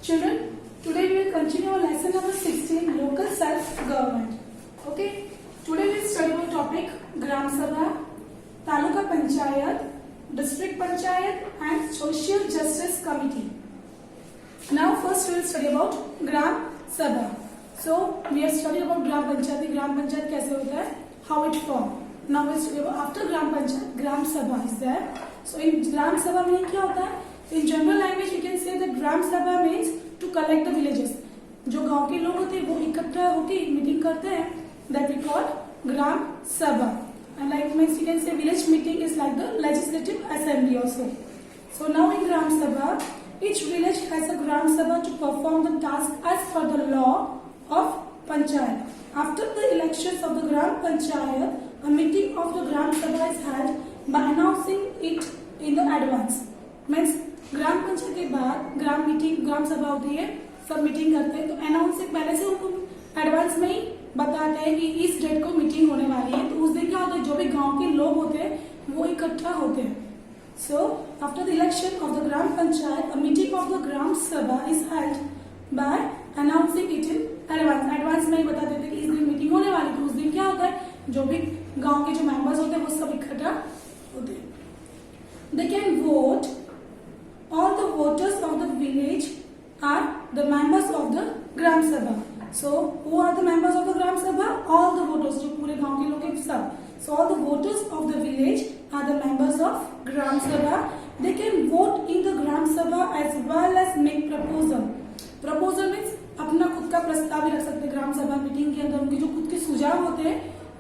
Children, today we will continue our lesson number 16, local self-government. Okay, today we will study our topic Gram Sabha, Taluka Panchayat, District Panchayat and Social Justice Committee. Now first we will study about Gram Sabha. So we have studied about Gram Panchayat कैसे होता है, how it formed. Now we will study about after Gram Panchayat, Gram Sabha is there. So in Gram Sabha में क्या होता है? In general language we can say that Gram Sabha means to collect the villages. जो गांव के लोग होते हैं वो इकट्ठा होके मीटिंग करते हैं, that we call Gram Sabha. And like means we can say village meeting is like the legislative assembly also. So now in Gram Sabha, each village has a Gram Sabha to perform the task as per the law of Panchayat. After the elections of the Gram Panchayat, a meeting of the Gram Sabha is held by announcing it in the advance. Means ग्राम पंचायत के बाद ग्राम सभा होती है, सब meeting करते हैं, तो announce से पहले से उनको एडवांस में ही बताते हैं कि इस डेट को मीटिंग होने वाली है. तो उस दिन क्या होता है, जो भी गांव के लोग होते हैं वो इकट्ठा होते हैं. So after the election of the gram panchayat, a meeting of the gram sabha is held by announcing it in advance में ही बता देते हैं कि इस दिन मीटिंग होने वाली है. तो उस दिन क्या होता है, जो भी गाँव के जो मेंबर्स होते हैं वो सब इकट्ठा होते हैं. They can vote. All the voters of the village are the members of the Gram Sabha. So, who are the members of the Gram Sabha? All the voters, जो पूरे गांव के लोग हैं सब. So, all the voters of the village are the members of Gram Sabha. They can vote in the Gram Sabha as well as make proposal. Proposal means अपना खुद का प्रस्ताव भी रख सकते हैं ग्राम सभा मीटिंग के अंदर. उनके जो खुद के सुझाव होते हैं,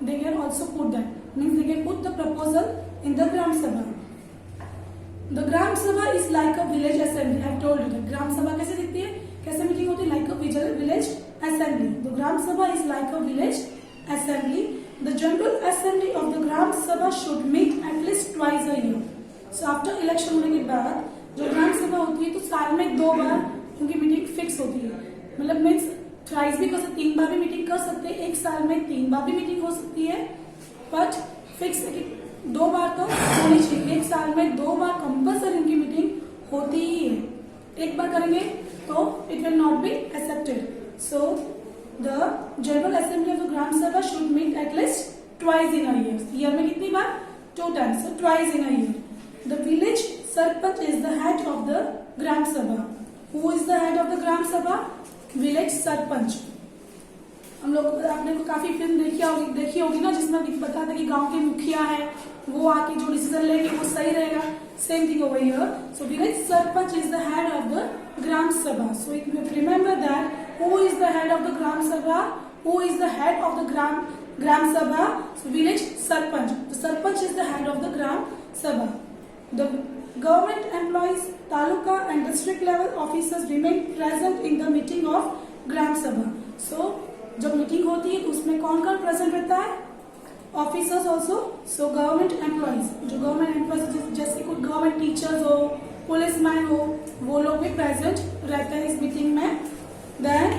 they can also put that. Means they can put the proposal in the Gram Sabha. The Gram Sabha is like a village assembly. I have told you that Gram Sabha कैसे दिखती है, कैसे मीटिंग होती है, like a village assembly. The Gram Sabha is like a village assembly. The general assembly of the Gram Sabha should meet at least twice a year. So after election होने के बाद जो ग्राम सभा होती है तो साल में 2 बार उनकी मीटिंग फिक्स होती है. मतलब मीन्स थ्राइस भी कर सकते, 3 बार भी मीटिंग कर सकते हैं, एक साल में 3 बार भी मीटिंग हो सकती है, बट फिक्स है कि 2 बार तो होनी चाहिए. एक साल में 2 बार कंपल्सरी उनकी मीटिंग होती ही है. एक बार करेंगे तो it will not be accepted. So the general assembly of the gram sabha should meet at least twice in a year. Year में कितनी बार? 2 times. So twice in a year. The village sarpanch is the head of the gram sabha. Who is the head of the gram sabha? Village sarpanch. हम लोग आपने को काफी film देखी होगी ना, जिसमें बताता है कि गांव के मुखिया है, वो आके जो डिसीजन लेंगे वो सही रहेगा. Same thing over here. So village sarpanch is the head of the gram sabha. So if you remember that who is the head of the gram sabha, who is the head of the gram sabha? So village sarpanch. The sarpanch is the head of the gram sabha. The government employees, taluka and district level officers remain present in the meeting of gram sabha. So जब meeting होती है उसमें कौन कौन present रहता है? Officers also. सो government employees, जो government employees जैसे कोई गवर्नमेंट टीचर्स हो, पुलिसमैन हो, वो लोग भी प्रेजेंट रहते हैं इस मीटिंग में. Then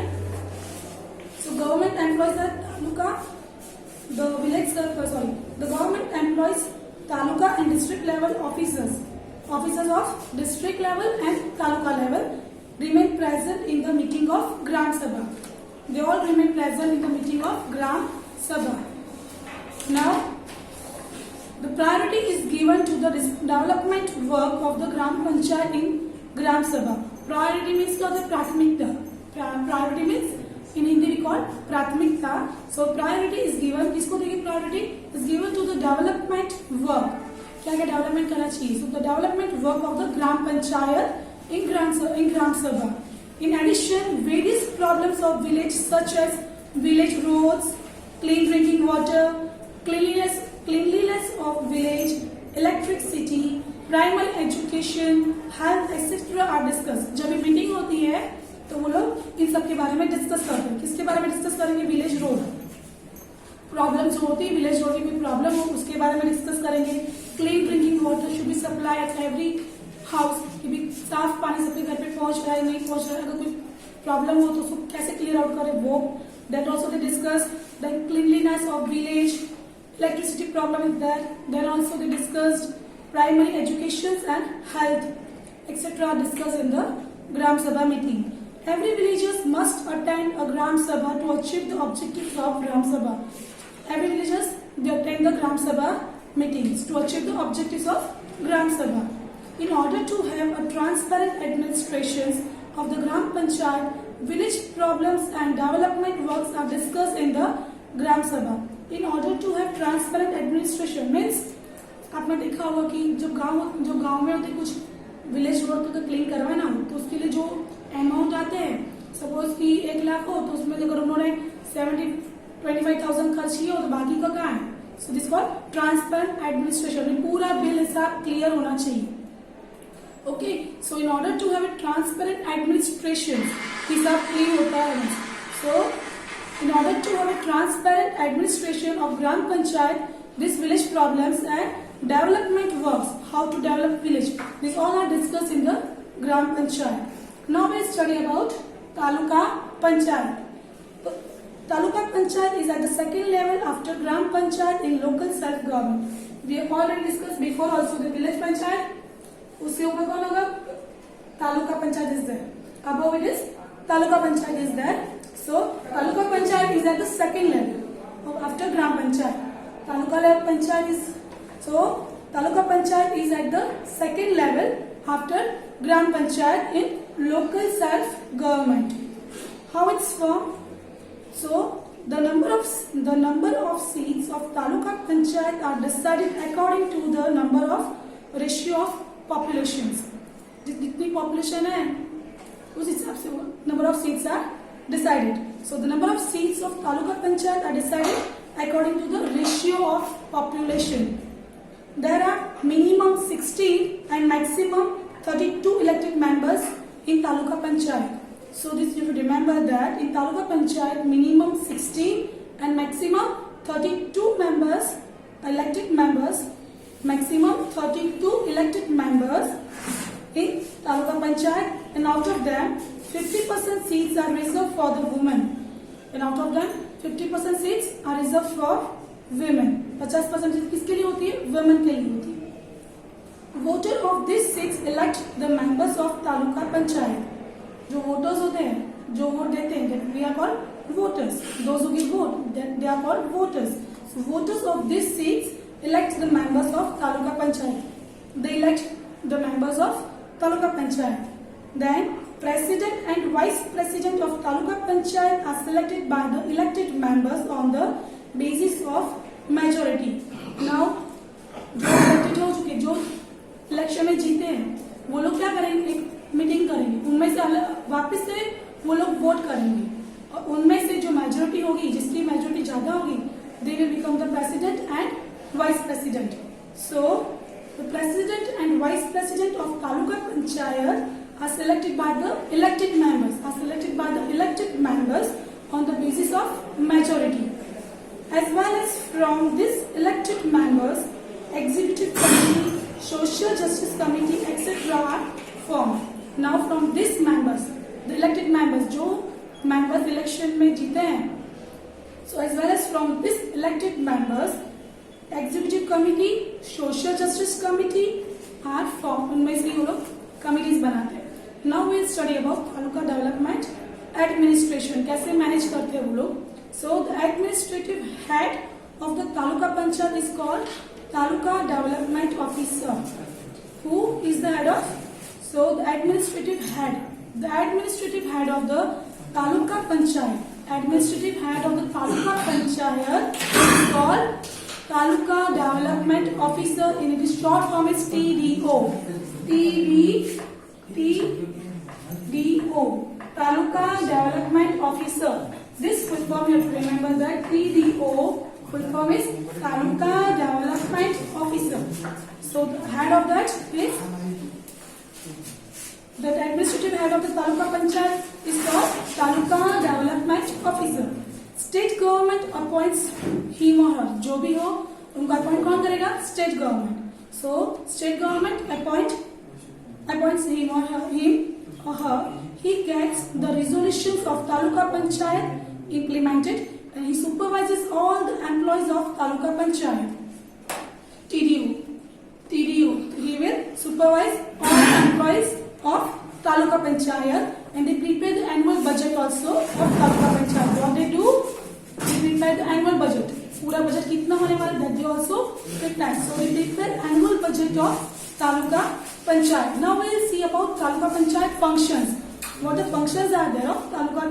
so government employees taluka, the government employees taluka and district level officers of district level and taluka level remain present in the meeting of Gram Sabha. They all remain present in the meeting of Gram Sabha. Now, the priority is given to the development work of the Gram Panchayat in Gram Sabha. Priority means क्या होता है? प्राथमिकता. Priority means in Hindi we call प्राथमिकता. So priority is given. किसको देगी priority? Is given to the development work. क्या क्या development करना चाहिए? So the development work of the Gram Panchayat in Gram Sabha. In addition, various problems of village such as village roads, clean drinking water, cleanliness of village, electricity, primary education, health, etc. are discussed. जब भी meeting होती है तो वो लोग इन सब के बारे में डिस्कस करते हैं. किसके बारे में डिस्कस करेंगे? विलेज रोड प्रॉब्लम जो होती है, विलेज रोड की कोई प्रॉब्लम हो उसके बारे में डिस्कस करेंगे. Clean drinking water should be supply at every house, कि भी साफ पानी सबके घर पे पहुंच रहा है, नहीं पहुंच रहा है, अगर कोई प्रॉब्लम हो तो उसको कैसे क्लियर आउट करें वो. That also they discuss. Then cleanliness of village, electricity problem is that. Then also they discussed primary education and health etcetera discuss in the gram sabha meeting. Every villagers must attend a Gram Sabha to achieve the objectives of Gram Sabha. Every villagers they attend the Gram Sabha meetings to achieve the objectives of Gram Sabha. In order to have a transparent administrations of the Gram Panchayat, village problems and development works are discussed in the Gram Sabha. In order to have transparent administration means आपने देखा होगा कि जो गांव में होते कुछ village road तो क्लीन करवाए ना, तो उसके लिए जो अमाउंट आते हैं, सपोज कि 1 लाख हो तो उसमें अगर उन्होंने 25,000 खर्च किया हो तो बाकी का कहाँ है. So this called transparent administration. पूरा बिल हिसाब क्लियर होना चाहिए. Okay, so in order to have a transparent administration, हिसाब क्लियर होता है. So in order to have a transparent administration of gram panchayat, this village problems and development works, how to develop village, these all are discussed in the Gram Panchayat. Now we study about Taluka Panchayat. Taluka Panchayat is at the second level after Gram Panchayat in local self-government. We have already discussed before also the village Panchayat. उससे ऊपर कौन होगा? Taluka Panchayat is there. Above it is Taluka Panchayat is there. So Taluka Panchayat is at the second level after Gram Panchayat. Taluka level Panchayat is Taluka Panchayat is at the second level after Gram Panchayat in local self-government. How it's formed? So the number of seats of Taluka Panchayat are decided according to the number of ratio of populations. जितनी population है उस हिसाब से number of seats are decided. So the number of seats of Taluka Panchayat are decided according to the ratio of population. There are minimum 16 and maximum 32 elected members in Taluka Panchayat. So this you should remember that in Taluka Panchayat minimum 16 and maximum 32 members, elected members, maximum 32 elected members in Taluka Panchayat, and out of them 50% seats are reserved for the women, and out of them 50% seats are reserved for women. 50% किसके लिए होती है? Women के लिए होती है. Voter of this six elect the members of taluka panchayat. जो voters होते हैं, जो वोट देते हैं, we are called voters. Those who give vote, they are called voters. So voters of this six elect the members of taluka panchayat. They elect the members of taluka panchayat. Then president and vice president of taluka panchayat are selected by the elected members on the basis of majority. Now जो elected हो चुके, जो election में जीते हैं, वो लोग क्या करेंगे? एक मीटिंग करेंगे, उनमें से वापस से वो लोग वोट करेंगे, और उनमें से जो मेजोरिटी होगी, जिसकी मेजोरिटी ज्यादा होगी, they will become the president and vice president. So the president and vice president of taluka panchayat are selected by the elected members on the basis of majority. As well as from this elected members, executive committee, social justice committee, etc. are formed. Now from these members, the elected members, जो members election में जीते हैं, so as well as from this elected members, executive committee, social justice committee are formed. उनमें से वो लोग committees बनाते हैं. Now we will study about taluka development administration, कैसे मैनेज करते हैं वो लोग. So the administrative head of the taluka panchayat is called taluka development officer. Who is the head of? So the administrative head of the taluka panchayat, administrative head of the taluka panchayat is called taluka development officer. In its short form is TDO. TDO, Taluka Development Officer. This full form you have to remember that TDO full form is Taluka Development Officer. So the head of that is the administrative head of the Taluka Panchayat is called Taluka Development Officer. State government appoints him or her. जो भी हो उनका appoint कौन करेगा? State government. So state government appoints him or her. He gets the resolutions of Taluka Panchayat implemented, and he supervises all the employees of Taluka Panchayat. TDO. He will supervise all the employees of Taluka Panchayat, and they prepare the annual budget also of Taluka Panchayat. What they do? They prepare the annual budget. पूरा budget कितना होने वाला, that they also prepare. So they prepare annual budget of Taluka Panchayat. Now we will see about Taluka Panchayat functions. What the functions are there of Taluka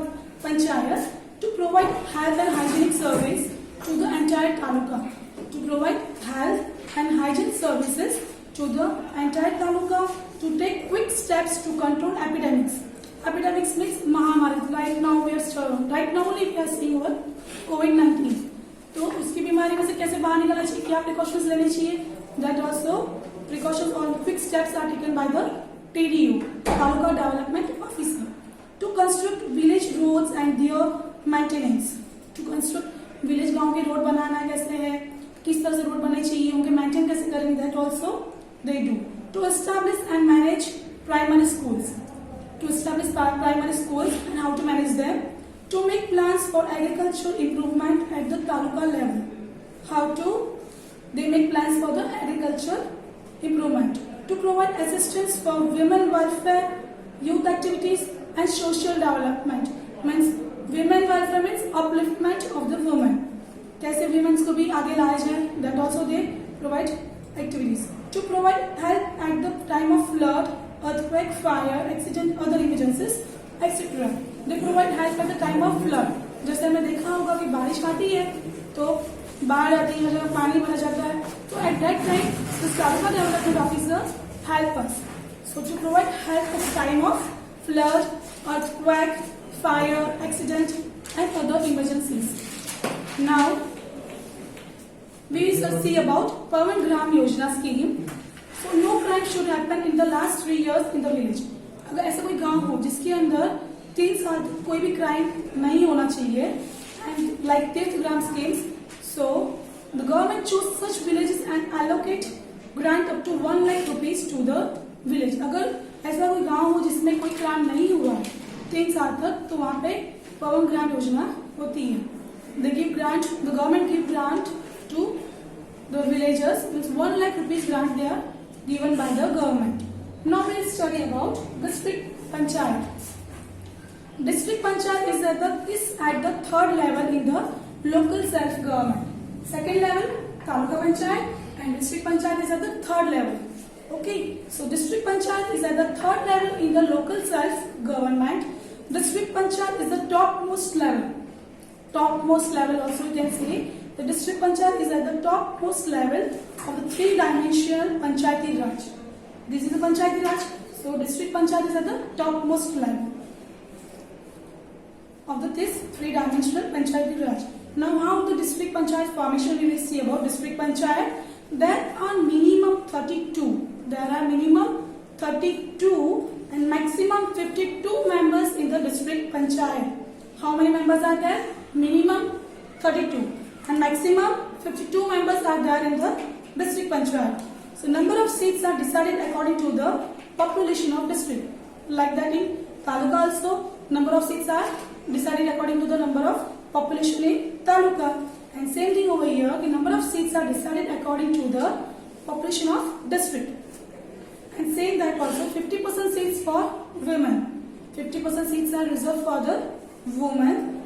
Panchayat? To provide health and hygienic service to the entire taluka. To provide health and hygiene services to the entire taluka. To take quick steps to control epidemics. Epidemics means Mahamari. Right now only we are seeing over COVID-19. तो उसकी बीमारी में से कैसे बाहर निकलना चाहिए, क्या प्रिकॉशंस लेने चाहिए, that also precautions or quick steps are taken by the TDO, Taluka Development Officer. To construct village roads and their maintenance. To construct village, गांव के रोड बनाना कैसे है, किस तरह से रोड बनने चाहिए, उनके मेंटेन कैसे करेंगे, that also they do. To establish and manage primary schools. To establish primary schools and how to manage them. To make plans for agricultural improvement at the taluka level. How to? They make plans for the agricultural improvement. To provide assistance for women welfare, youth activities and social development. Means women welfare means upliftment of the women. कैसे women को भी आगे लाया जाए, that also they provide activities. To provide help at the time of flood, earthquake, fire, accident, other emergencies, etc. They provide help at the time of flood. जैसे हमने देखा होगा कि बारिश आती है तो बाढ़ आती है, जब पानी भरा जाता है, तो at that time the Taluka Development Officer help us. So to provide help at the time of flood, earthquake, fire, accident and other emergencies. Now we will see about Pawan Gram Yojana scheme. So no crime should happen in the last 3 years in the village. अगर ऐसा कोई गांव हो जिसके अंदर 3 साल कोई भी क्राइम नहीं होना चाहिए, and like Tirth Gram schemes, so the government choose such villages and allocate grant up to 1 lakh rupees to the village. अगर ऐसा कोई गांव हो जिसमें कोई क्राइम नहीं हुआ 3 साल तक, तो वहाँ पे पवन ग्राम योजना होती है. They give grant, the government give grant to the villagers, means 1 lakh rupees grant they are given by the government. Now we will study about district panchayat. District panchayat is at the third level in the local self government. Second level taluka panchayat and district panchayat is at the third level. Okay, so district panchayat is at the third level in the local self government. District panchayat is the topmost level. Topmost level also you can say the district panchayat is at the topmost level of the 3-dimensional panchayati raj. This is the panchayati raj. So district panchayat is at the topmost level of this 3-dimensional panchayati raj. Now how the district panchayat formation we will see about district panchayat. There are minimum 32. There are minimum 32 and maximum 52 members in the district panchayat. How many members are there? Minimum 32 and maximum 52 members are there in the district panchayat. So number of seats are decided according to the population of district. Like that in taluka also number of seats are decided according to the number of population in taluka. And same thing over here, the number of seats are decided according to the population of district. And same that also 50% seats for women. 50% seats are reserved for the women.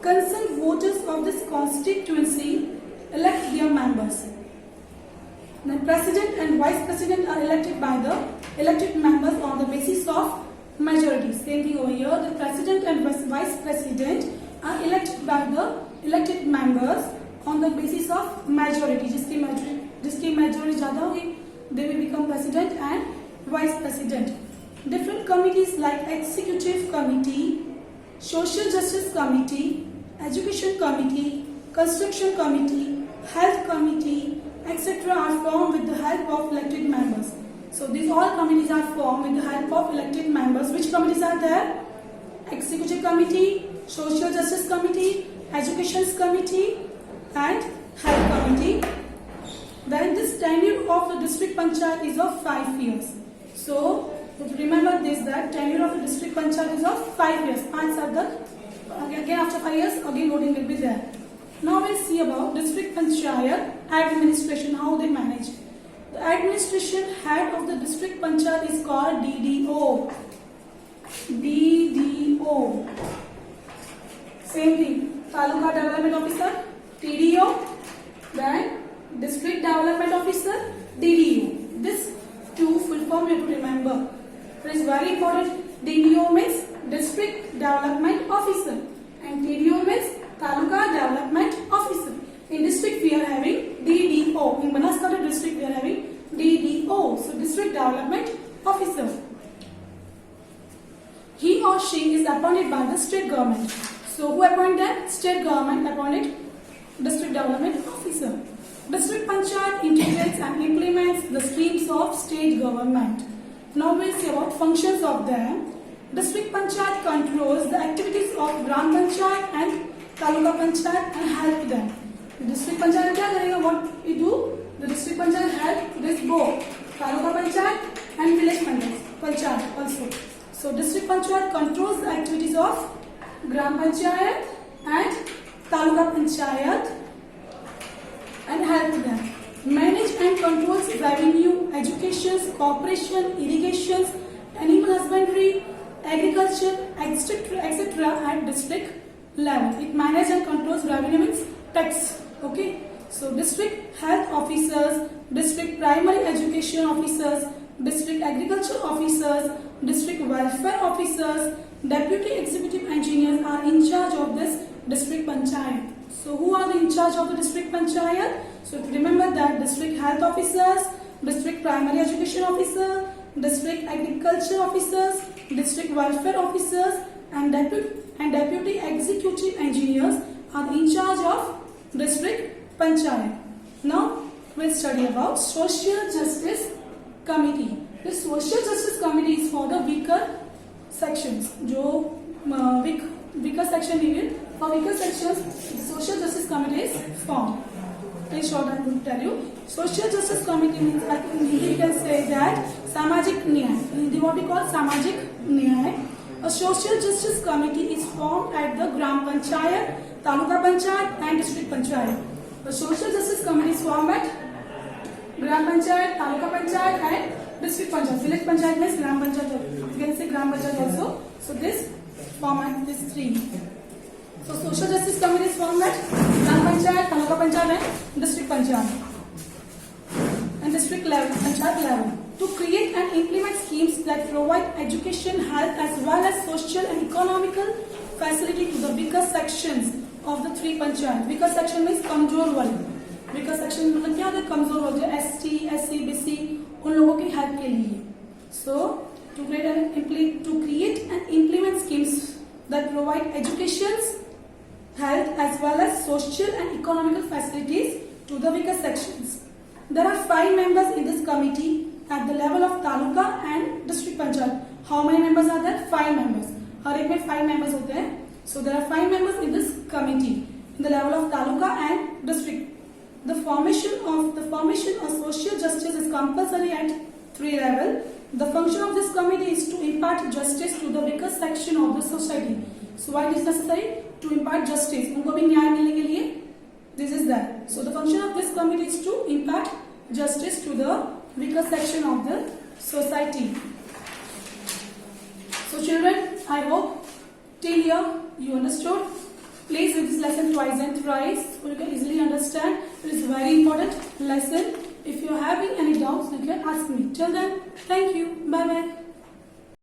Concerned voters of this constituency elect their members. The president and vice president are elected by the elected members on the basis of majority. Same thing over here. The president and vice president are elected by the elected members on the basis of majority. जिसकी majority ज़्यादा होगी, they will become president and vice president. Different committees like executive committee, social justice committee, education committee, construction committee, health committee, etc. are formed with the help of elected members. So these all committees are formed with the help of elected members. Which committees are there? Executive committee, social justice committee, education committee and health committee. Then this tenure of the district panchayat is of 5 years. So remember this, that tenure of the district panchayat is of 5 years. Again after 5 years again voting will be there. Now we'll see about district panchayat administration, how they manage. The administration head of the district panchayat is called DDO. DDO means District Development Officer, and TDO means Taluka Development Officer. In district we are having DDO. In Banaskantha district we are having DDO. So District Development Officer. He or she is appointed by the state government. So who appointed them? State government appointed District Development Officer. District Panchayat integrates and implements the schemes of state government. Now we will see about functions of them. District Panchayat controls the activities of Gram Panchayat and Taluka Panchayat and help them. District Panchayat क्या करेगा? What we do? The District Panchayat help this both Taluka Panchayat and Village Panchayat also. So District Panchayat controls the activities of Gram Panchayat and Taluka Panchayat and help them. Manage and controls revenue, education, corporation, irrigation, animal husbandry, agriculture, etc. at district level. It manages and controls revenue means tax. Okay. So district health officers, district primary education officers, district agriculture officers, district welfare officers, deputy executive engineers are in charge of this district panchayat. So who are in charge of the district panchayat? So remember that district health officers, district primary education officer, district agriculture officers, district welfare officers and deputy executive engineers are in charge of district panchayat. Now we'll study about social justice committee. The social justice committee is for the weaker sections. जो weaker section है, for weaker sections the social justice committee is formed. In short, I will tell you. Social justice committee means, in Hindi we can say that Samajik Nyay. In Hindi what we call Samajik Nyay. A social justice committee is formed at the Gram Panchayat, Taluka Panchayat and District Panchayat. The social justice committee is formed at Gram Panchayat, Taluka Panchayat and District Panchayat. Village Panchayat means Gram Panchayat. You can say Gram Panchayat also. So this form at these three. So social justice committee is formed at Gram Panchayat, Taluka Panchayat and District Panchayat and district level, Panchayat level, to create and implement schemes that provide education, health as well as social and economical facility to the weaker sections of the three panchayat. Weaker section means कमजोर वाले. Weaker section मतलब क्या होता है? कमजोर होते हैं. ST, SC, BC उन लोगों की हेल्प के लिए. So to create and implement schemes that provide education, health as well as social and economical facilities to the weaker sections. There are 5 members in this committee at the level of taluka and district panchayat. How many members are there? 5 members. हर एक में 5 members होते हैं. So there are 5 members in this committee in the level of taluka and district. The formation of social justice is compulsory at 3 levels. The function of this committee is to impart justice to the weaker section of the society. So why it is necessary? To impart justice. उनको भी न्याय मिलने के लिए this is that. So the function of this committee is to impart justice to the weaker section of the society. So children, I hope till here you understood. Please read this lesson twice and thrice so you can easily understand. It is a very important lesson. If you are having any doubts, you can ask me. Till then, thank you. Bye bye.